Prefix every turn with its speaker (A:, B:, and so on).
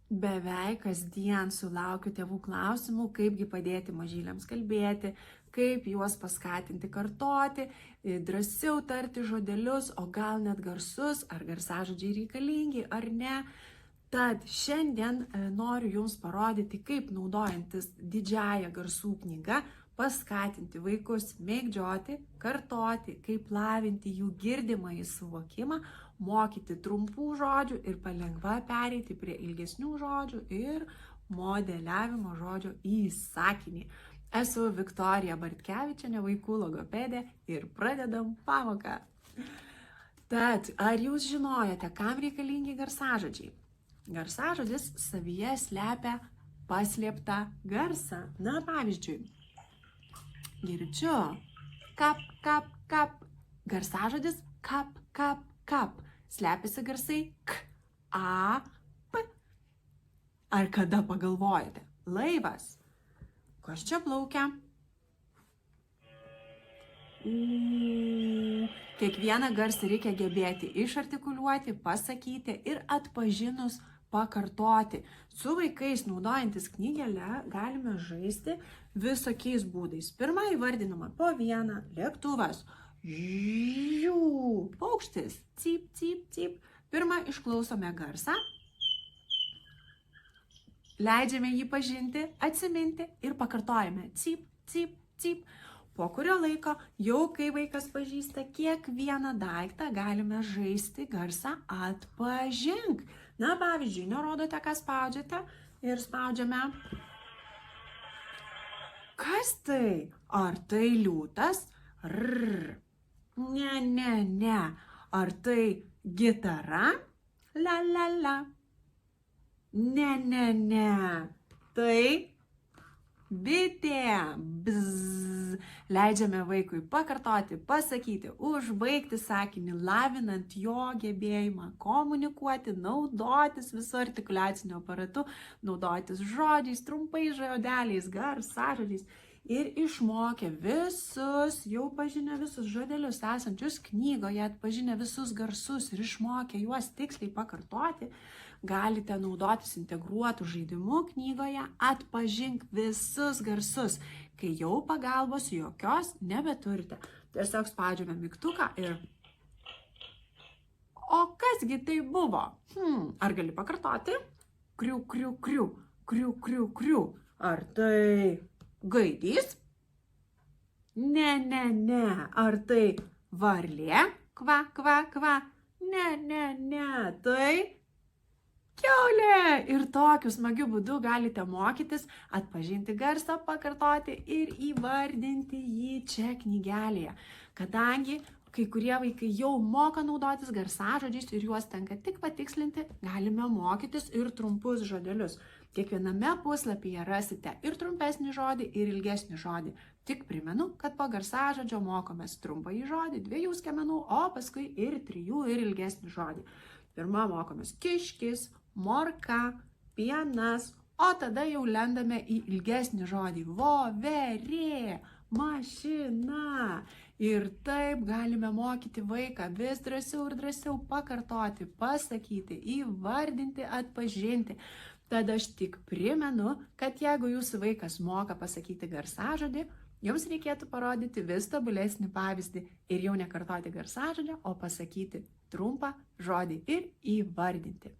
A: Beveik kasdien sulaukiu tėvų klausimų, kaipgi padėti mažyliams kalbėti, kaip juos paskatinti kartoti, drąsiau tarti žodelius, o gal net garsus, ar garsažodžiai reikalingi, ar ne. Tad šiandien noriu Jums parodyti, kaip naudojantis didžiąją garsų knygą paskatinti vaikus mėgdžioti, kartoti, kaip lavinti jų girdimąjį suvokimą, mokyti trumpų žodžių ir palengva pereiti prie ilgesnių žodžių ir modeliavimo žodžio į sakinį. Esu Viktorija Bartkevičienė, vaikų logopedė ir pradedam pamoką. Tad, ar Jūs žinojote, kam reikalingi garsažodžiai? Garsažodis savyje slepia paslėptą garsą. Na, pavyzdžiui, girdžiu kap, kap, kap. Garsažodis kap, kap, kap. Slepiasi garsai k, a, p. Ar kada pagalvojate? Laivas. Kas čia plaukia? Kiekvieną garsą reikia gebėti išartikuliuoti, pasakyti ir atpažinus pakartoti. Su vaikais naudojantis knygelę galime žaisti visokiais būdais. Pirma įvardinama po vieną, lėktuvas, žiū, paukštis, cyp, cyp, cyp. Pirma išklausome garsą, leidžiame jį pažinti, atsiminti ir pakartojame cyp, cyp, cyp. Po kurio laiko, jau kai vaikas pažįsta kiekvieną daiktą, galime žaisti garsą atpažink. Na, pavyzdžiui, nerodote, ką spaudžiate ir spaudžiame. Kas tai? Ar tai liūtas? Rrr. Ne, ne, ne. Ar tai gitara? La, la, la. Ne, ne, ne. Tai bitė. Bzz. Leidžiame vaikui pakartoti, pasakyti, užbaigti sakinį, lavinant jo gebėjimą komunikuoti, naudotis visu artikuliaciniu aparatu, naudotis žodžiais, trumpais žodeliais, garsažodžiais ir išmokę visus, jau pažinę visus žodelius esančius knygoje, atpažinę visus garsus ir išmokę juos tiksliai pakartoti, galite naudotis integruotų žaidimų knygoje Atpažink visus garsus, kai jau pagalbos jokios nebeturite. Tiesiog spaudžiame mygtuką ir... O kasgi tai buvo? Ar gali pakartoti? Kriu, kriu, kriu, kriu, kriu, kriu. Ar tai gaidys? Ne, ne, ne. Ar tai varlė? Kva, kva, kva. Ne, ne, ne. Tai... kiaulė! Ir tokiu smagiu būdu galite mokytis atpažinti garsą, pakartoti ir įvardinti jį čia knygelėje. Kadangi kai kurie vaikai jau moka naudotis garsažodžiais ir juos tenka tik patikslinti, galime mokytis ir trumpus žodelius. Kiekviename puslapyje rasite ir trumpesnį žodį, ir ilgesnį žodį. Tik primenu, kad po garsažodžio mokomės trumpąjį žodį, 2 skiemenų, o paskui ir 3 ir ilgesnį žodį. Pirma mokomės kiškis, morka, pienas, o tada jau lendame į ilgesnį žodį voverė, mašina. Ir taip galime mokyti vaiką vis drąsiau ir drąsiau pakartoti, pasakyti, įvardinti, atpažinti. Tad aš tik primenu, kad jeigu jūsų vaikas moka pasakyti garsažodį, jums reikėtų parodyti vis tobulesnį pavyzdį ir jau nekartoti garsažodžio, o pasakyti trumpą žodį ir įvardinti.